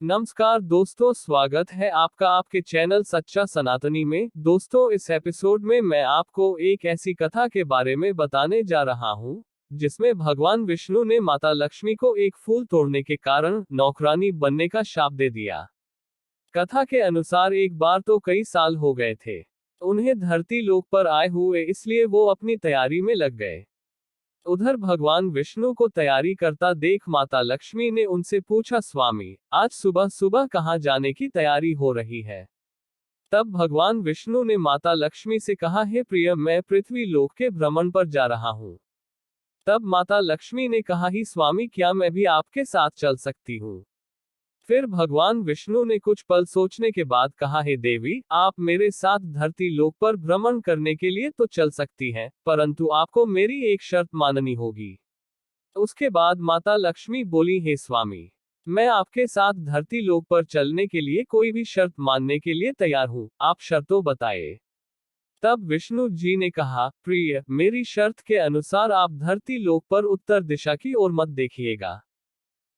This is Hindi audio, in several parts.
नमस्कार दोस्तों, स्वागत है आपका आपके चैनल सच्चा सनातनी में। दोस्तों, इस एपिसोड में मैं आपको एक ऐसी कथा के बारे में बताने जा रहा हूं, जिसमें भगवान विष्णु ने माता लक्ष्मी को एक फूल तोड़ने के कारण नौकरानी बनने का शाप दे दिया। कथा के अनुसार एक बार तो कई साल हो गए थे उन्हें धरती लोक पर आए हुए, इसलिए वो अपनी तैयारी में लग गए। उधर भगवान विष्णु को तैयारी करता देख माता लक्ष्मी ने उनसे पूछा, स्वामी, आज सुबह सुबह कहाँ जाने की तैयारी हो रही है? तब भगवान विष्णु ने माता लक्ष्मी से कहा, हे प्रिय, मैं पृथ्वी लोक के भ्रमण पर जा रहा हूँ। तब माता लक्ष्मी ने कहा, ही स्वामी, क्या मैं भी आपके साथ चल सकती हूँ? फिर भगवान विष्णु ने कुछ पल सोचने के बाद कहा, हे देवी, आप मेरे साथ धरती लोक पर भ्रमण करने के लिए तो चल सकती हैं, परंतु आपको मेरी एक शर्त माननी होगी। उसके बाद माता लक्ष्मी बोली, हे स्वामी, मैं आपके साथ धरती लोक पर चलने के लिए कोई भी शर्त मानने के लिए तैयार हूँ, आप शर्तों बताए। तब विष्णु जी ने कहा, प्रिय, मेरी शर्त के अनुसार आप धरती लोक पर उत्तर दिशा की ओर मत देखिएगा।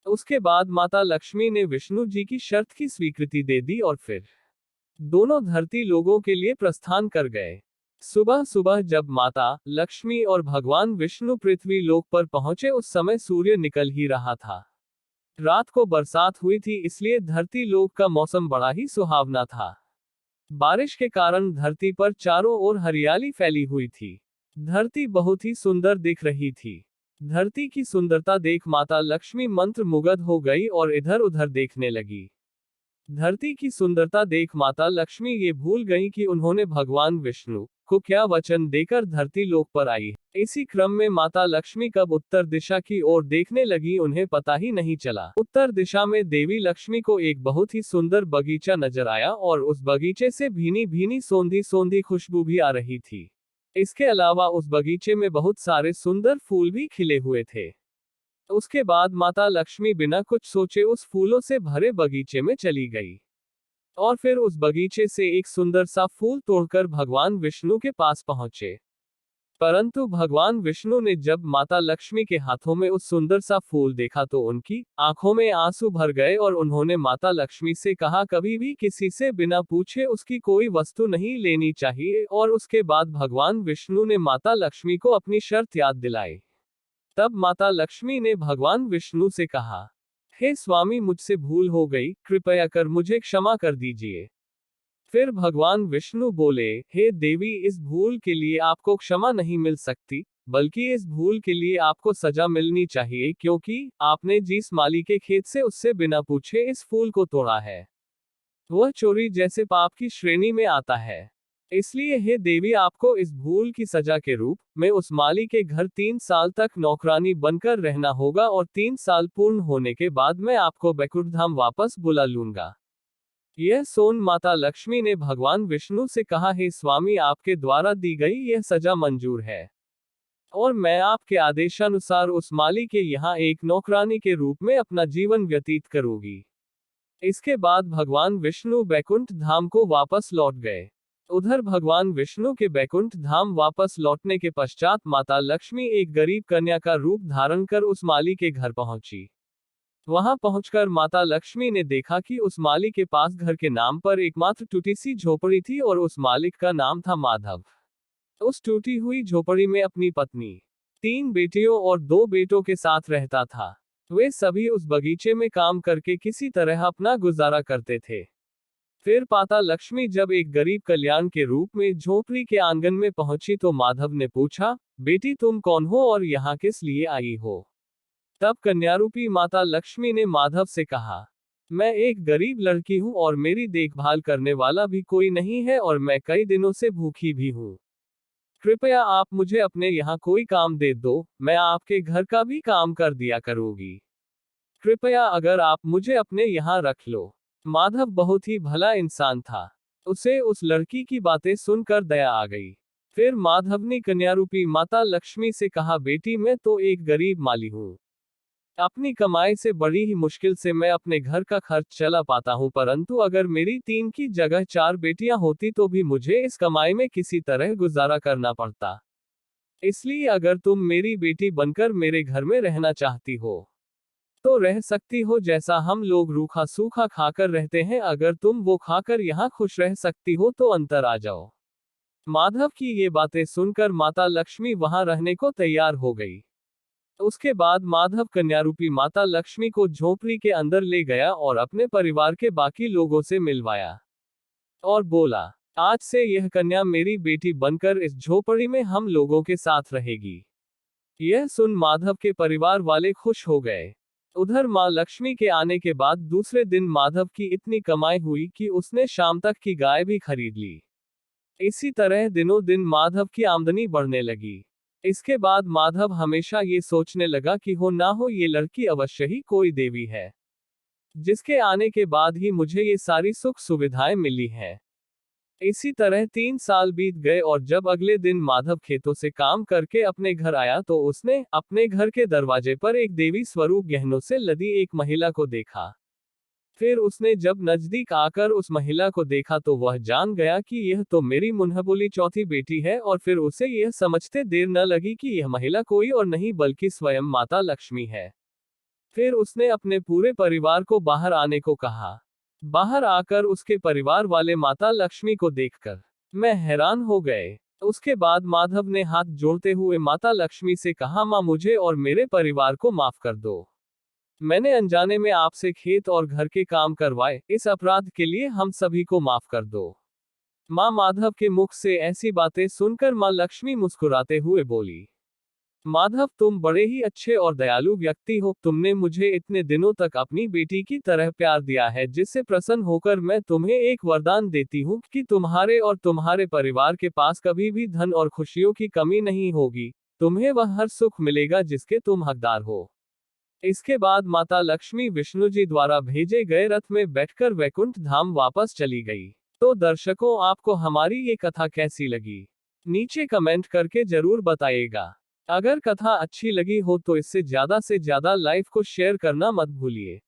उसके बाद माता लक्ष्मी ने विष्णु जी की शर्त की स्वीकृति दे दी और फिर दोनों धरती लोगों के लिए प्रस्थान कर गए। सुबह सुबह जब माता लक्ष्मी और भगवान विष्णु पृथ्वी लोक पर पहुंचे, उस समय सूर्य निकल ही रहा था। रात को बरसात हुई थी, इसलिए धरती लोक का मौसम बड़ा ही सुहावना था। बारिश के कारण धरती पर चारों ओर हरियाली फैली हुई थी। धरती बहुत ही सुंदर दिख रही थी। धरती की सुंदरता देख माता लक्ष्मी मंत्रमुग्ध हो गई और इधर उधर देखने लगी। धरती की सुंदरता देख माता लक्ष्मी ये भूल गई कि उन्होंने भगवान विष्णु को क्या वचन देकर धरती लोक पर आई। इसी क्रम में माता लक्ष्मी कब उत्तर दिशा की ओर देखने लगी, उन्हें पता ही नहीं चला। उत्तर दिशा में देवी लक्ष्मी को एक बहुत ही सुंदर बगीचा नजर आया और उस बगीचे से भीनी भीनी सोंधी सोंधी खुशबू भी आ रही थी। इसके अलावा उस बगीचे में बहुत सारे सुंदर फूल भी खिले हुए थे। उसके बाद माता लक्ष्मी बिना कुछ सोचे उस फूलों से भरे बगीचे में चली गई और फिर उस बगीचे से एक सुंदर सा फूल तोड़कर भगवान विष्णु के पास पहुंचे। परंतु भगवान विष्णु ने जब माता लक्ष्मी के हाथों में उस सुंदर सा फूल देखा तो उनकी आंखों में आंसू भर गए और उन्होंने माता लक्ष्मी से कहा, कभी भी किसी से बिना पूछे उसकी कोई वस्तु नहीं लेनी चाहिए। और उसके बाद भगवान विष्णु ने माता लक्ष्मी को अपनी शर्त याद दिलाई। तब माता लक्ष्मी ने भगवान विष्णु से कहा, हे स्वामी, मुझसे भूल हो गई, कृपया कर मुझे क्षमा कर दीजिए। फिर भगवान विष्णु बोले, हे देवी, इस भूल के लिए आपको क्षमा नहीं मिल सकती, बल्कि इस भूल के लिए आपको सजा मिलनी चाहिए, क्योंकि आपने जिस माली के खेत से उससे बिना पूछे इस फूल को तोड़ा है, वह चोरी जैसे पाप की श्रेणी में आता है। इसलिए हे देवी, आपको इस भूल की सजा के रूप में उस माली के घर 3 साल तक नौकरानी बनकर रहना होगा और 3 साल पूर्ण होने के बाद मैं आपको बैकुंठ धाम वापस बुला लूंगा। यह सोन माता लक्ष्मी ने भगवान विष्णु से कहा, हे स्वामी, आपके द्वारा दी गई यह सजा मंजूर है और मैं आपके आदेशानुसार उस माली के यहाँ एक नौकरानी के रूप में अपना जीवन व्यतीत करूंगी। इसके बाद भगवान विष्णु बैकुंठ धाम को वापस लौट गए। उधर भगवान विष्णु के बैकुंठ धाम वापस लौटने के पश्चात माता लक्ष्मी एक गरीब कन्या का रूप धारण कर उस माली के घर पहुंची। वहां पहुंचकर माता लक्ष्मी ने देखा कि उस माली के पास घर के नाम पर एकमात्र टूटी सी झोपड़ी थी और उस मालिक का नाम था माधव। उस टूटी हुई झोपड़ी में अपनी पत्नी, 3 बेटियों और 2 बेटों के साथ रहता था। वे सभी उस बगीचे में काम करके किसी तरह अपना गुजारा करते थे। फिर माता लक्ष्मी जब एक गरीब कल्याण के रूप में झोपड़ी के आंगन में पहुंची तो माधव ने पूछा, बेटी, तुम कौन हो और यहाँ किस लिए आई हो? तब कन्यारूपी माता लक्ष्मी ने माधव से कहा, मैं एक गरीब लड़की हूँ और मेरी देखभाल करने वाला भी कोई नहीं है और मैं कई दिनों से भूखी भी हूँ। कृपया आप मुझे अपने यहाँ कोई काम दे दो, मैं आपके घर का भी काम कर दिया करूँगी। कृपया अगर आप मुझे अपने यहाँ रख लो। माधव बहुत ही भला इंसान था। उसे उस लड़की की बातें सुनकर दया आ गई। फिर माधव ने कन्यारूपी माता लक्ष्मी से कहा, बेटी, मैं तो एक गरीब माली हूँ। अपनी कमाई से बड़ी ही मुश्किल से मैं अपने घर का खर्च चला पाता हूँ, परंतु अगर मेरी 3 की जगह 4 बेटियां होती तो भी मुझे इस कमाई में किसी तरह गुजारा करना पड़ता। इसलिए अगर तुम मेरी बेटी बनकर मेरे घर में रहना चाहती हो तो रह सकती हो जैसा हम लोग रूखा सूखा खाकर रहते हैं, अगर तुम वो खाकर यहाँ खुश रह सकती हो तो अंतर आ जाओ। माधव की ये बातें सुनकर माता लक्ष्मी वहां रहने को तैयार हो गई। उसके बाद माधव कन्यारूपी माता लक्ष्मी को झोपड़ी के अंदर ले गया और अपने परिवार के बाकी लोगों से मिलवाया और बोला, आज से यह कन्या मेरी बेटी बनकर इस झोपड़ी में हम लोगों के साथ रहेगी। यह सुन माधव के परिवार वाले खुश हो गए। उधर मां लक्ष्मी के आने के बाद दूसरे दिन माधव की इतनी कमाई हुई कि उसने शाम तक की गाय भी खरीद ली। इसी तरह दिनों दिन माधव की आमदनी बढ़ने लगी। इसके बाद माधव हमेशा ये सोचने लगा कि हो ना हो ये लड़की अवश्य ही कोई देवी है, जिसके आने के बाद ही मुझे ये सारी सुख सुविधाएं मिली हैं। इसी तरह 3 साल बीत गए और जब अगले दिन माधव खेतों से काम करके अपने घर आया तो उसने अपने घर के दरवाजे पर एक देवी स्वरूप गहनों से लदी एक महिला को देखा। फिर उसने जब नजदीक आकर उस महिला को देखा तो वह जान गया कि यह तो मेरी मुन्हबोली चौथी बेटी है, और फिर उसे यह समझते देर न लगी कि यह महिला कोई और नहीं बल्कि स्वयं माता लक्ष्मी है। फिर उसने अपने पूरे परिवार को बाहर आने को कहा। बाहर आकर उसके परिवार वाले माता लक्ष्मी को देखकर मैं हैरान हो गए। उसके बाद माधव ने हाथ जोड़ते हुए माता लक्ष्मी से कहा, मां मुझे और मेरे परिवार को माफ कर दो। मैंने अनजाने में आपसे खेत और घर के काम करवाए, इस अपराध के लिए हम सभी को माफ कर दो। मां माधव के मुख से ऐसी बातें सुनकर मां लक्ष्मी मुस्कुराते हुए बोली, माधव तुम बड़े ही अच्छे और दयालु व्यक्ति हो। तुमने मुझे इतने दिनों तक अपनी बेटी की तरह प्यार दिया है, जिससे प्रसन्न होकर मैं तुम्हें एक वरदान देती हूँ कि तुम्हारे और तुम्हारे परिवार के पास कभी भी धन और खुशियों की कमी नहीं होगी। तुम्हें वह हर सुख मिलेगा जिसके तुम हकदार हो। इसके बाद माता लक्ष्मी विष्णु जी द्वारा भेजे गए रथ में बैठकर वैकुंठ धाम वापस चली गई। तो दर्शकों, आपको हमारी ये कथा कैसी लगी? नीचे कमेंट करके जरूर बताइएगा। अगर कथा अच्छी लगी हो तो इससे ज्यादा से ज्यादा लाइव को शेयर करना मत भूलिए।